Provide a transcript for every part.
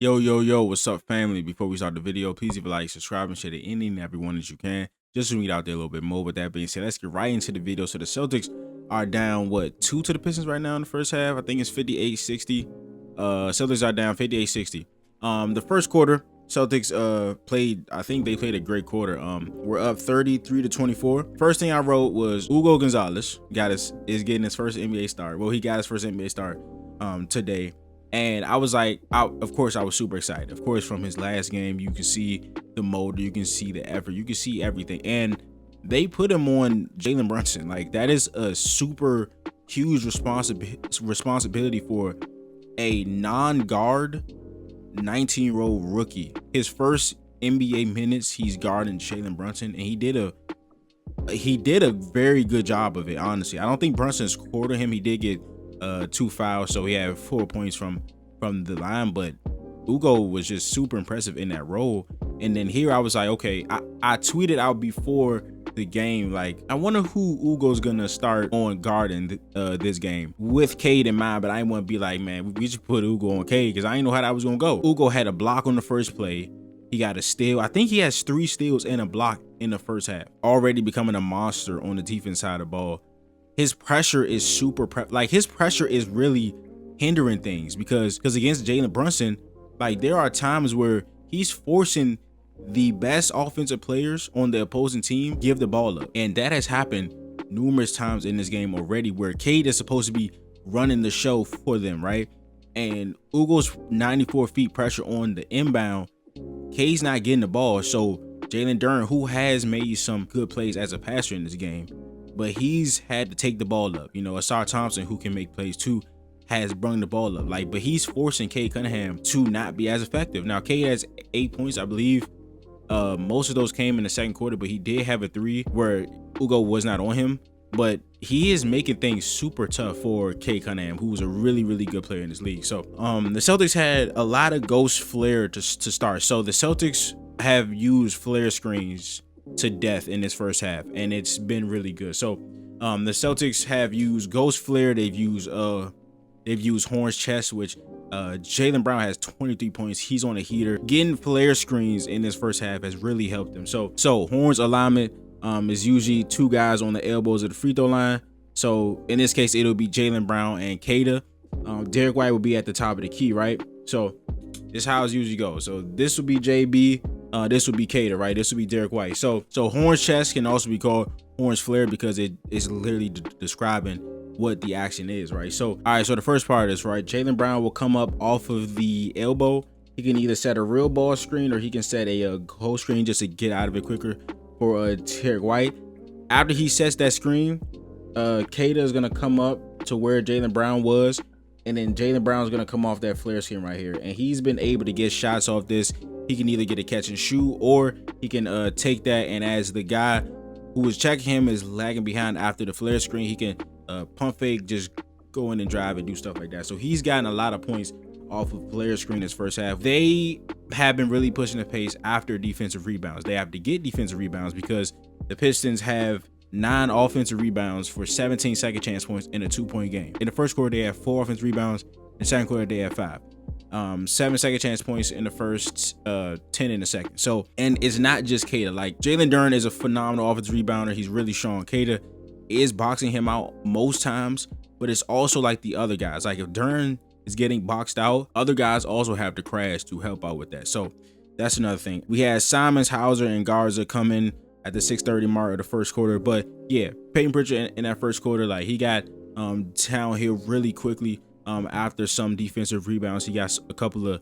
Yo, what's up, family? Before we start the video, please leave a like, subscribe, and share to any and everyone that you can, just to read out there a little bit more. With that being said, let's get right into the video. So the Celtics are down, what, 2 to the Pistons right now in the first half? I think it's 58-60. Celtics are down 58-60. The first quarter, Celtics played, I think they played a great quarter. We're up 33-24. First thing I wrote was Hugo Gonzalez is getting his first NBA start. Well, he got his first NBA start today. And I was like, of course, I was super excited. Of course, from his last game, you can see the motor, you can see the effort, you can see everything. And they put him on Jalen Brunson. Like, that is a super huge responsibility for a non-guard 19-year-old rookie. His first NBA minutes, he's guarding Jalen Brunson, and he did a very good job of it, honestly. I don't think Brunson scored on him. He did get 2 fouls, so he had 4 points from the line, but Ugo was just super impressive in that role. And then here I was like, okay, I tweeted out before the game, like, I wonder who Ugo's gonna start on guarding this game with Cade in mind, but I didn't want to be like, man, we should put Ugo on Cade because I didn't know how that was gonna go. Ugo had a block on the first play. He got a steal. I think he has 3 steals and a block in the first half, already becoming a monster on the defense side of the ball. His pressure is his pressure is really hindering things because against Jalen Brunson, like, there are times where he's forcing the best offensive players on the opposing team give the ball up, and that has happened numerous times in this game already, where Cade is supposed to be running the show for them, right? And Ugo's 94 feet pressure on the inbound, Cade's not getting the ball. So Jalen Duren, who has made some good plays as a passer in this game, but he's had to take the ball up. You know, Asar Thompson, who can make plays too, has brung the ball up. Like, but he's forcing Cade Cunningham to not be as effective. Now, Cade has 8 points, I believe. Most of those came in the second quarter, but he did have a 3 where Ugo was not on him. But he is making things super tough for Cade Cunningham, who's a really, really good player in this league. So the Celtics had a lot of ghost flare to start. So the Celtics have used flare screens to death in this first half, and it's been really good. So the Celtics have used ghost flare. They've used Horn's chest, which Jaylen Brown has 23 points. He's on a heater. Getting flare screens in this first half has really helped them. So Horn's alignment is usually 2 guys on the elbows of the free throw line. So in this case, it'll be Jaylen Brown and Kata. Derek White will be at the top of the key, right? So this is how it usually goes. So this will be JB. This would be Kata, right? This would be Derek White. So Horn's chest can also be called Horn's flare because it is literally describing what the action is, right? So, all right, so the first part is, right, Jaylen Brown will come up off of the elbow. He can either set a real ball screen or he can set a ghost screen just to get out of it quicker for Derek White. After he sets that screen, Kata is going to come up to where Jaylen Brown was, and then Jaylen Brown is going to come off that flare screen right here. And he's been able to get shots off this. He can either get a catch and shoot, or he can take that, and as the guy who was checking him is lagging behind after the flare screen, he can pump fake, just go in and drive and do stuff like that. So he's gotten a lot of points off of flare screen this first half. They have been really pushing the pace after defensive rebounds. They have to get defensive rebounds because the Pistons have 9 offensive rebounds for 17 second chance points in a 2-point game. In the first quarter, they have 4 offensive rebounds. In the second quarter, they have 5. 7 second chance points in the first, 10 in the second. So, and it's not just Kata. Like, Jalen Duren is a phenomenal offensive rebounder. He's really strong. Kata is boxing him out most times, but it's also like the other guys. Like, if Duren is getting boxed out, other guys also have to crash to help out with that. So that's another thing. We had Simons, Hauser, and Garza come in at the 6:30 mark of the first quarter. But yeah, Peyton Pritchard in that first quarter, like, he got downhill really quickly. After some defensive rebounds, he got a couple of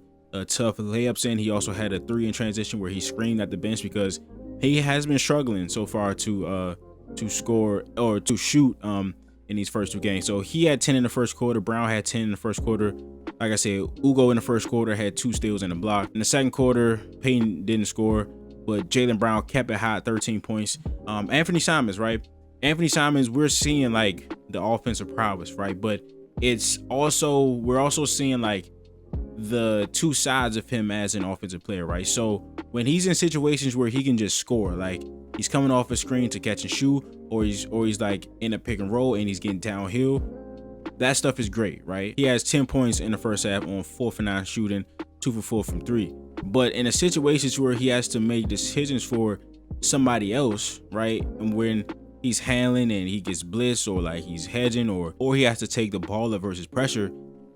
tough layups in. He also had a 3 in transition where he screamed at the bench because he has been struggling so far to score or to shoot in these first 2 games. So he had 10 in the first quarter. Brown had 10 in the first quarter. Like I said, Ugo in the first quarter had 2 steals and a block. In the second quarter, Payton didn't score, but Jaylen Brown kept it high at 13 points. Anthony Simons, right? Anthony Simons, we're seeing like the offensive prowess, right? But we're also seeing like the 2 sides of him as an offensive player, right? So when he's in situations where he can just score, like he's coming off a screen to catch and shoot, or he's like in a pick and roll and he's getting downhill, that stuff is great, right? He has 10 points in the first half on 4 for 9 shooting. 2 for 4 from 3. But in a situations where he has to make decisions for somebody else, right? And when he's handling and he gets blitzed, or like he's hedging, or he has to take the ball up versus pressure,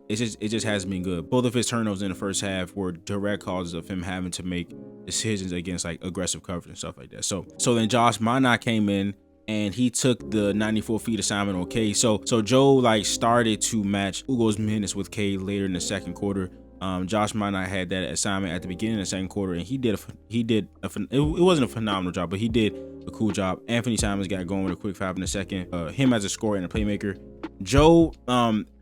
it just hasn't been good. Both of his turnovers in the first half were direct causes of him having to make decisions against like aggressive coverage and stuff like that. So then Josh Minot came in and he took the 94 feet assignment on Cade. So Joe like started to match Ugo's minutes with Cade later in the second quarter. Josh Minot had that assignment at the beginning of the second quarter, and it wasn't a phenomenal job, but he did a cool job. Anthony Simons got going with a quick 5 in the second. Him as a scorer and a playmaker. Joe,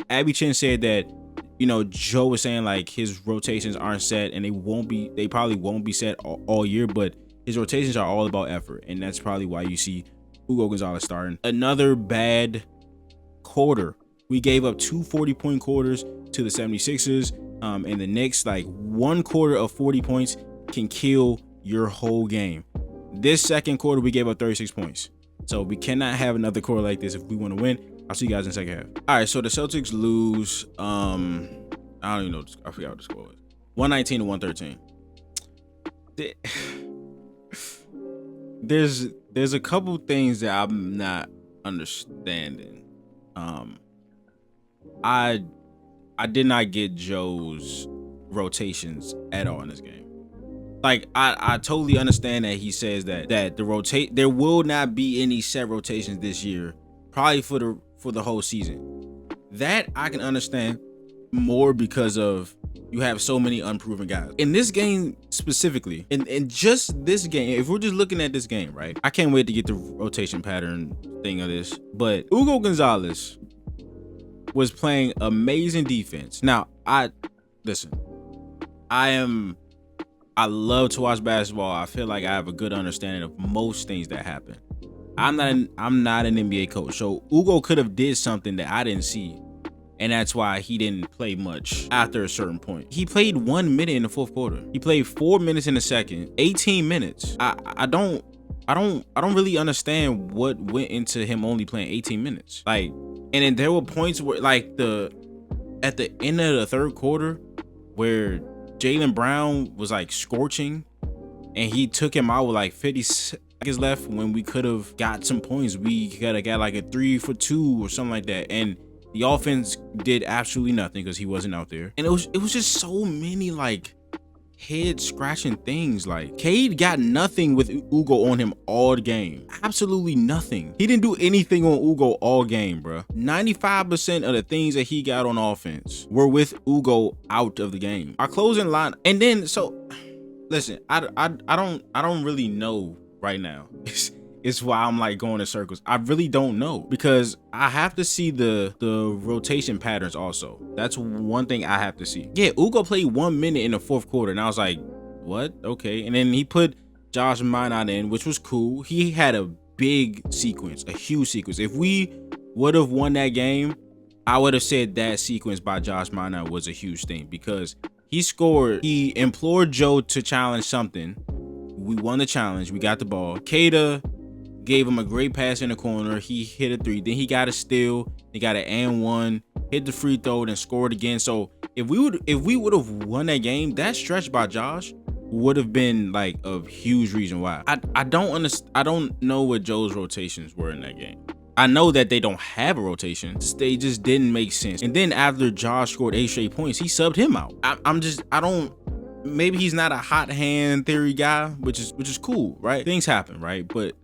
Abby Chin said that, you know, Joe was saying like his rotations aren't set, and they probably won't be set all year, but his rotations are all about effort, and that's probably why you see Ugo Gonzalez starting. Another bad quarter. We gave up 2 40-point quarters to the 76ers. And the Knicks, like, one quarter of 40 points can kill your whole game. This second quarter, we gave up 36 points. So we cannot have another quarter like this if we want to win. I'll see you guys in the second half. All right, so the Celtics lose. I don't even know. I forgot what the score was. 119 to 113. There's a couple things that I'm not understanding. I did not get Joe's rotations at all in this game. Like, I totally understand that he says that there will not be any set rotations this year, probably for the whole season. That I can understand more because of you have so many unproven guys. In this game specifically, in just this game, if we're just looking at this game, right? I can't wait to get the rotation pattern thing of this. But Ugo Gonzalez was playing amazing defense. Now, I love to watch basketball. I feel like I have a good understanding of most things that happen. I'm not an NBA coach, so Ugo could have did something that I didn't see, and that's why he didn't play much after a certain point. He played 1 minute in the fourth quarter. He played 4 minutes in the second. 18 minutes. I don't really understand what went into him only playing 18 minutes. Like, and then there were points where, like, at the end of the third quarter, where Jaylen Brown was like scorching, and he took him out with like 50 seconds left when we could have got some points. We could have got like a 3 for 2 or something like that, and the offense did absolutely nothing because he wasn't out there. And it was just so many like head scratching things. Like, Cade got nothing with Ugo on him all game. Absolutely nothing. He didn't do anything on Ugo all game, bro. 95% of the things that he got on offense were with Ugo out of the game. Our closing line, and then listen, I don't really know right now. It's why I'm like going in circles. I really don't know, because I have to see the rotation patterns also. That's one thing I have to see. Yeah, Ugo played 1 minute in the fourth quarter, and I was like, what? Okay. And then he put Josh Minot in, which was cool. He had a big sequence, a huge sequence. If we would have won that game, I would have said that sequence by Josh Minot was a huge thing, because he scored. He implored Joe to challenge something. We won the challenge. We got the ball. Kada gave him a great pass in the corner. He hit a 3. Then he got a steal. He got an and 1. Hit the free throw, then scored again. So if we would have won that game, that stretch by Josh would have been like a huge reason why. I don't know what Joe's rotations were in that game. I know that they don't have a rotation. They just didn't make sense. And then after Josh scored 8 straight points, he subbed him out. Maybe he's not a hot hand theory guy, which is cool, right? Things happen, right? But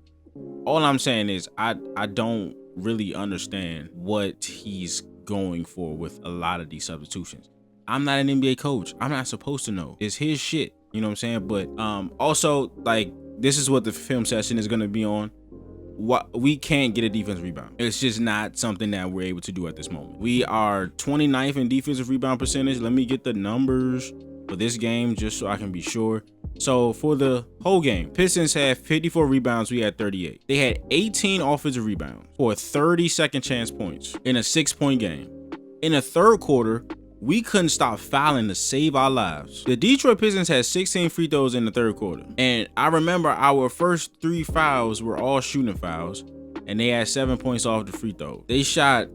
all I'm saying is I don't really understand what he's going for with a lot of these substitutions. I'm not an NBA coach. I'm not supposed to know. It's his shit. You know what I'm saying? But also, like, this is what the film session is going to be on. We can't get a defensive rebound. It's just not something that we're able to do at this moment. We are 29th in defensive rebound percentage. Let me get the numbers for this game just so I can be sure. So for the whole game, Pistons had 54 rebounds. We had 38. They had 18 offensive rebounds for 30 second chance points in a 6-point game. In the third quarter, we couldn't stop fouling to save our lives. The Detroit Pistons had 16 free throws in the third quarter. And I remember our first 3 fouls were all shooting fouls, and they had 7 points off the free throw. They shot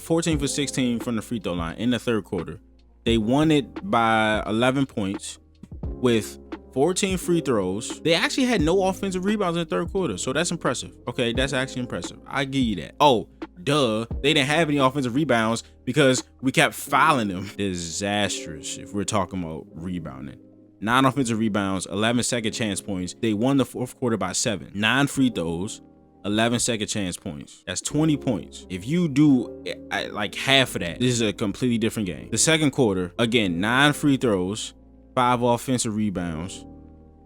14 for 16 from the free throw line in the third quarter. They won it by 11 points with 14 free throws. They actually had no offensive rebounds in the third quarter, so that's impressive. Okay, that's actually impressive. I give you that. Oh, duh, they didn't have any offensive rebounds because we kept fouling them. Disastrous if we're talking about rebounding. 9 offensive rebounds, 11 second chance points. They won the fourth quarter by 7. 9 free throws, 11 second chance points. That's 20 points. If you do like half of that, this is a completely different game. The second quarter, again, 9 free throws, 5 offensive rebounds,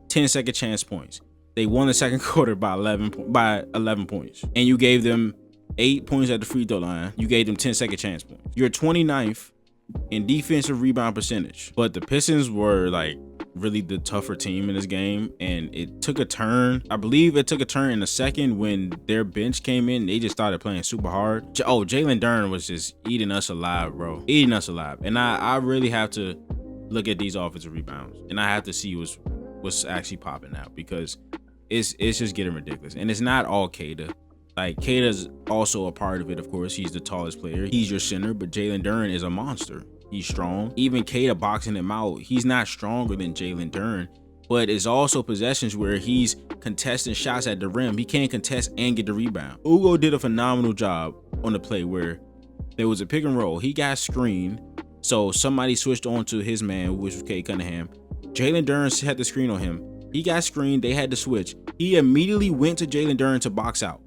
10 second chance points. They won the second quarter by 11 points. And you gave them 8 points at the free throw line. You gave them 10 second chance points. You're 29th in defensive rebound percentage. But the Pistons were like really the tougher team in this game, and it took a turn. I believe it took a turn in the second when their bench came in. They just started playing super hard. Oh, Jalen Duren was just eating us alive, bro. Eating us alive. And I really have to look at these offensive rebounds, and I have to see what's actually popping out, because it's just getting ridiculous. And it's not all Kata. Like, Kata's also a part of it, of course. He's the tallest player. He's your center, but Jalen Duren is a monster. He's strong. Even Kata boxing him out, he's not stronger than Jalen Duren, but it's also possessions where he's contesting shots at the rim. He can't contest and get the rebound. Ugo did a phenomenal job on the play where there was a pick and roll. He got screened, so somebody switched on to his man, which was Cade Cunningham. Jalen Duren had the screen on him. He got screened. They had to switch. He immediately went to Jalen Duren to box out,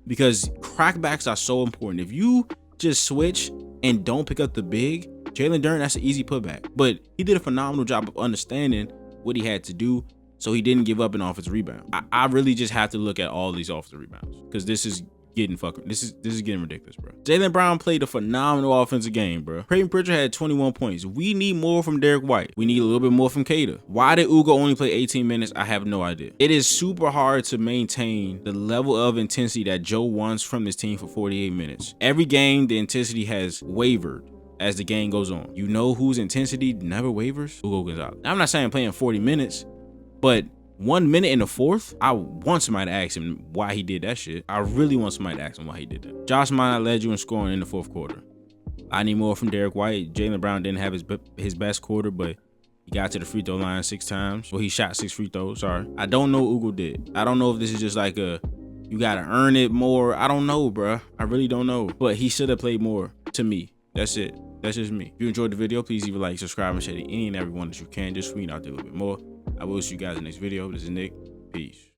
because crackbacks are so important. If you just switch and don't pick up the big, Jalen Duren, that's an easy putback. But he did a phenomenal job of understanding what he had to do, so he didn't give up an offensive rebound. I really just have to look at all these offensive rebounds, because this is getting getting ridiculous, bro. Jaylen Brown played a phenomenal offensive game, bro. Peyton Pritchard had 21 points. We need more from Derek White. We need a little bit more from Kata. Why did Ugo only play 18 minutes? I have no idea. It is super hard to maintain the level of intensity that Joe wants from this team for 48 minutes. Every game, the intensity has wavered as the game goes on. You know whose intensity never wavers? Ugo Gonzalez. I'm not saying playing 40 minutes, but 1 minute in the fourth, I want somebody to ask him why he did that shit. I really want somebody to ask him why he did that. Josh Minott led you in scoring in the fourth quarter. I need more from Derek White. Jaylen Brown didn't have his best quarter, but he got to the free throw line 6 times. Well, he shot 6 free throws, sorry. I don't know what Ugo did. I don't know if this is just like you gotta earn it more. I don't know, bruh. I really don't know. But he should have played more, to me. That's it. That's just me. If you enjoyed the video, please leave a like, subscribe, and share to any and everyone that you can. Just tweet out there a little bit more. I will see you guys in the next video. This is Nick. Peace.